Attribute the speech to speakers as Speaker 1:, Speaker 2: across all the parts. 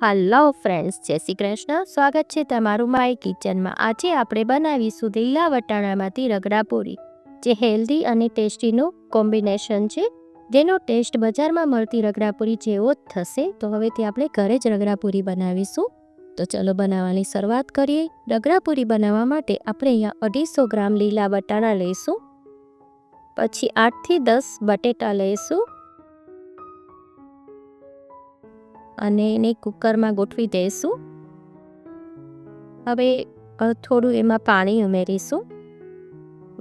Speaker 1: Hello friends, જય શ્રી કૃષ્ણ. સ્વાગત છે તમારું માય કિચનમાં. આજે આપણે બનાવીશું લીલા વટાણામાંથી રગડાપુરી, જે હેલ્ધી અને ટેસ્ટીનું કોમ્બિનેશન છે, જેનો ટેસ્ટ બજારમાં મળતી રગડાપુરી જેવો જ થશે. તો હવેથી આપણે ઘરે જ રગડાપુરી બનાવીશું. તો ચલો બનાવવાની શરૂઆત કરીએ. રગડાપુરી બનાવવા માટે આપણે અહીંયા 250 ગ્રામ લીલા વટાણા લઈશું. પછી 8 થી 10 બટેટા લઈશું અને એને કુકરમાં ગોઠવી દઈશું. હવે થોડું એમાં પાણી ઉમેરીશું.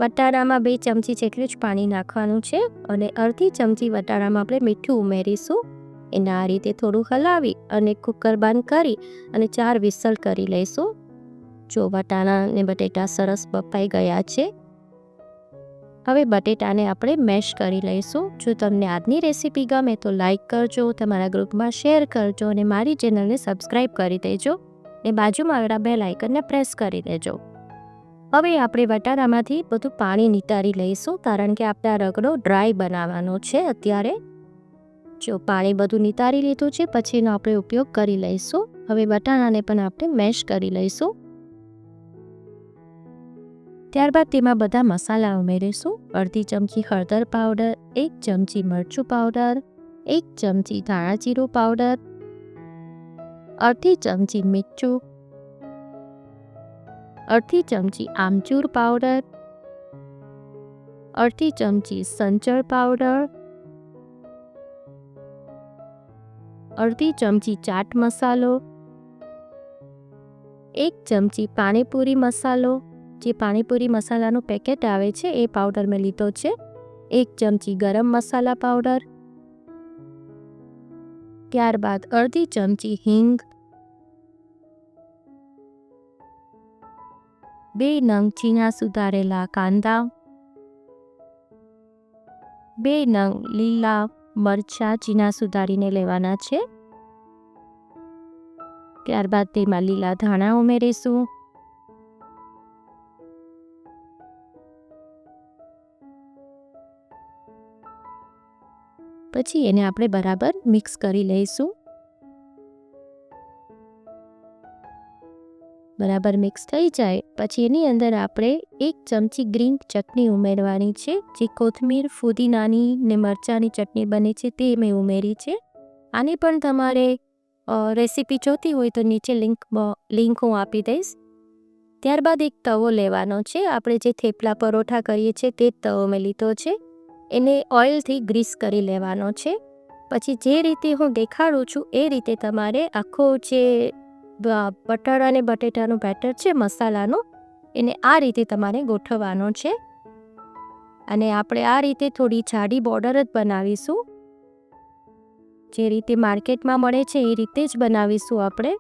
Speaker 1: વટાણામાં 2 ચમચી જેટલું જ પાણી નાખવાનું છે અને અડધી ચમચી વટાણામાં આપણે મીઠું ઉમેરીશું. એને આ રીતે થોડું હલાવી અને કુકર બંધ કરી અને 4 વિસલ કરી લઈશું. જો વટાણા અને બટેટા સરસ બફાઈ ગયા છે. હવે બટેટાને આપણે મેશ કરી લઈશું. જો તમને આજની રેસીપી ગમે તો લાઈક કરજો, તમારા ગ્રુપમાં શેર કરજો અને મારી ચેનલને સબસ્ક્રાઈબ કરી દેજો ને બાજુમાં આવેલા બેલ આઇકનને પ્રેસ કરી દેજો. હવે આપણે વટાણામાંથી બધું પાણી નિતારી લઈશું, કારણ કે આપણે આ રગડો ડ્રાય બનાવવાનો છે. અત્યારે જો પાણી બધું નિતારી લીધું છે, પછી એનો આપણે ઉપયોગ કરી લઈશું. હવે વટાણાને પણ આપણે મેશ કરી લઈશું. ત્યારબાદ તેમાં બધા મસાલા ઉમેરીશું. અડધી ચમચી હળદર પાવડર, 1 ચમચી મરચું પાવડર, 1 ચમચી ધાણા જીરું પાવડર, અડધી ચમચી મીઠું, અડધી ચમચી આમચૂર પાવડર, અડધી ચમચી સંચળ પાવડર, અડધી ચમચી ચાટ મસાલો, 1 ચમચી પાણીપુરી મસાલો, જે પાણીપુરી મસાલાનું પેકેટ આવે છે એ પાવડર મેં લીધો છે, 1 ચમચી ગરમ મસાલા પાવડર, ત્યારબાદ અડધી ચમચી હિંગ, 2 નંગ ઝીણા સુધારેલા કાંદા, 2 નંગ લીલા મરચાં ઝીણા સુધારીને લેવાના છે. ત્યારબાદ તેમાં લીલા ધાણા ઉમેરીશું. પછી એને આપણે બરાબર મિક્સ કરી લઈશું. બરાબર મિક્સ થઈ જાય પછી એની અંદર આપણે 1 ચમચી ગ્રીન ચટણી ઉમેરવાની છે, જે કોથમીર, ફુદીનાની ને મરચાંની ચટણી બને છે તે મેં ઉમેરી છે. આની પણ તમારે રેસીપી જોતી હોય તો નીચે લિંક હું આપી દઈશ. ત્યારબાદ એક તવો લેવાનો છે. આપણે જે થેપલા પરોઠા કરીએ છીએ તે જ તવો મેં લીધો છે. એને ઓઇલથી ગ્રીસ કરી લેવાનો છે. પછી જે રીતે હું દેખાડું છું એ રીતે તમારે આખો જે બટાટા અને બટેટાનું બેટર છે મસાલાનું, એને આ રીતે તમારે ગોઠવવાનો છે. અને આપણે આ રીતે થોડી જાડી બોર્ડર જ બનાવીશું. જે રીતે માર્કેટમાં મળે છે એ રીતે જ બનાવીશું આપણે.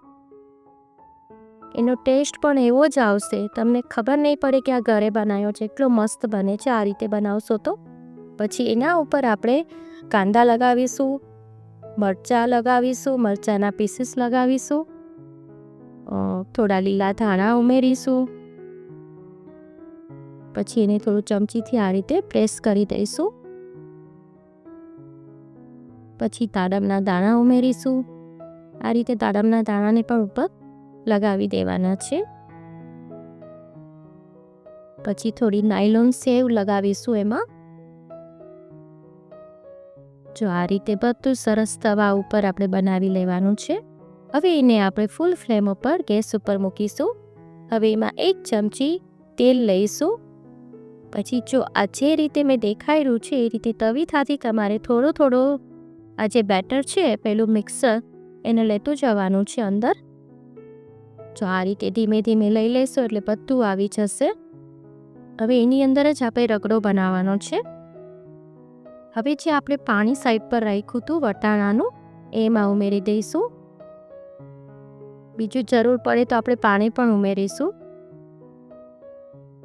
Speaker 1: એનો ટેસ્ટ પણ એવો જ આવશે, તમને ખબર નહીં પડે કે આ ઘરે બનાવ્યો છે. એટલો મસ્ત બને છે આ રીતે બનાવશો તો. પછી એના ઉપર આપણે કાંદા લગાવીશું, મરચાં લગાવીશું, મરચાંના પીસીસ લગાવીશું, થોડા લીલા ધાણા ઉમેરીશું. પછી એને થોડું ચમચીથી આ રીતે પ્રેસ કરી દઈશું. પછી દાડમના દાણા ઉમેરીશું. આ રીતે દાડમના દાણાને પણ ઉપર લગાવી દેવાના છે. પછી થોડી નાયલોન સેવ લગાવીશું એમાં. જો આ રીતે બધું સરસ તવા ઉપર આપણે બનાવી લેવાનું છે. હવે એને આપણે ફૂલ ફ્લેમ ઉપર ગેસ ઉપર મૂકીશું. હવે એમાં 1 ચમચી તેલ લઈશું. પછી જો આ જે રીતે મેં દેખાડ્યું છે એ રીતે તવીથાથી તમારે થોડો આ જે બેટર છે પેલું મિક્સર એને લેતું જવાનું છે અંદર. જો આ રીતે ધીમે ધીમે લઈ લેશો એટલે બધું આવી જશે. હવે એની અંદર જ આપણે રગડો બનાવવાનો છે. હવે જે આપણે પાણી સાઈડ પર રાખ્યું હતું વટાણાનું, એમાં ઉમેરી દઈશું. બીજું જરૂર પડે તો આપણે પાણી પણ ઉમેરીશું.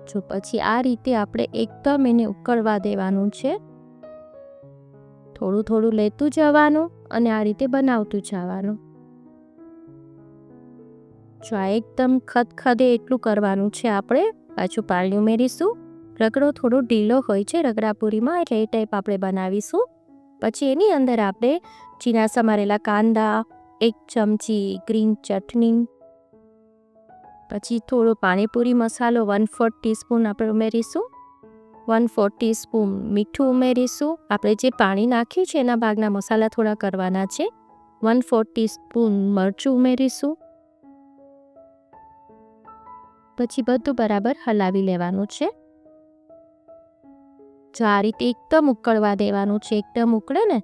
Speaker 1: જો પછી આ રીતે આપણે એકદમ એને ઉકળવા દેવાનું છે. થોડું લેતું જવાનું અને આ રીતે બનાવતું જવાનું. જો આ એકદમ ખદખદે એટલું કરવાનું છે આપણે. પાછું પાણી ઉમેરીશું. રગડો થોડો ઢીલો હોય છે રગડાપુરીમાં, એટલે એ ટાઈપ આપણે બનાવીશું. પછી એની અંદર આપણે ઝીણા સમારેલા કાંદા, 1 ચમચી ગ્રીન ચટણી, પછી થોડો પાણીપુરી મસાલો 1/4 ટીસ્પૂન આપણે ઉમેરીશું, 1/4 ટીસ્પૂન મીઠું ઉમેરીશું. આપણે જે પાણી નાખ્યું છે એના ભાગના મસાલા થોડા કરવાના છે. 1/4 ટીસ્પૂન મરચું ઉમેરીશું. પછી બધું બરાબર હલાવી લેવાનું છે. જો આ રીતે એકદમ ઉકળવા દેવાનું છે. એકદમ ઉકળે ને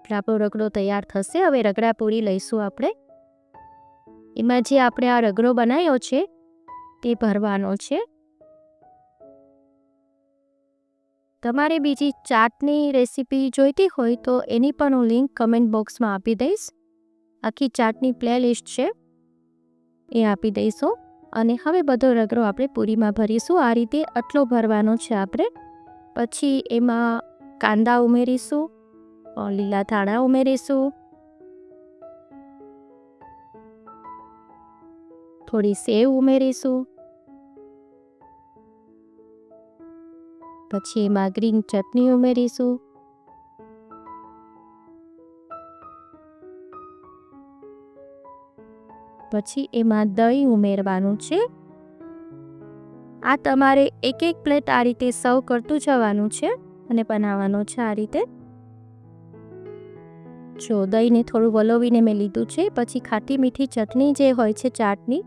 Speaker 1: આપણો રગડો તૈયાર થશે. હવે રગડા પૂરી લઈશું આપણે. એમાં જે આપણે આ રગડો બનાવ્યો છે તે ભરવાનો છે. તમારે બીજી ચાટની રેસીપી જોઈતી હોય તો એની પણ હું લિંક કમેન્ટ બોક્સમાં આપી દઈશ. આખી ચાટની પ્લેલિસ્ટ છે એ આપી દઈશું. અને હવે બધો રગડો આપણે પૂરીમાં ભરીશું. આ રીતે આટલો ભરવાનો છે આપણે. પછી એમાં કાંદા ઉમેરીશું, લીલા ધાણા ઉમેરીશું, થોડી સેવ ઉમેરીશું, પછી એમાં ગ્રીન ચટણી ઉમેરીશું, પછી એમાં દહીં ઉમેરવાનું છે. આ તમારે એક પ્લેટ આ રીતે સર્વ કરતું જવાનું છે અને બનાવવાનો છે આ રીતે. જો દહીંને થોડું વલોવીને મેં લીધું છે. પછી ખાટી મીઠી ચટણી જે હોય છે ચાટની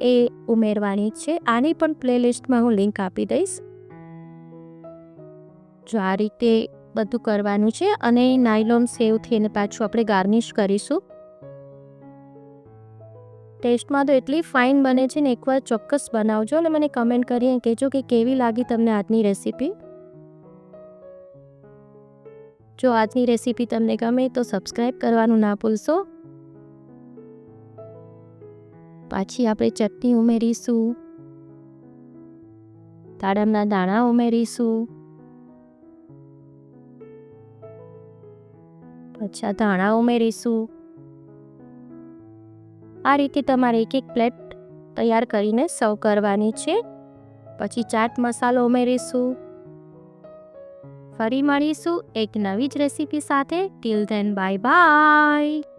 Speaker 1: એ ઉમેરવાની છે. આની પણ પ્લેલિસ્ટમાં હું લિંક આપી દઈશ. જો આ રીતે બધું કરવાનું છે અને નાયલોન સેવથી એને પાછું આપણે ગાર્નિશ કરીશું. ટેસ્ટમાં તો એટલી ફાઇન બને છે ને, એકવાર ચોક્કસ બનાવજો અને મને કમેન્ટ કરીને કહેજો કે કેવી લાગી તમને આજની રેસીપી. જો આજની રેસીપી તમને ગમે તો સબસ્ક્રાઈબ કરવાનું ના ભૂલશો. પાછી આપણે ચટણી ઉમેરીશું, દાડમના દાણા ઉમેરીશું, પછી ધાણા ઉમેરીશું. આ રીતે તમારે એક પ્લેટ તૈયાર કરીને સર્વ કરવાની છે. પછી ચાટ મસાલો ઉમેરીશું. ફરી મળીશું એક નવી જ રેસીપી સાથે. Till then bye bye.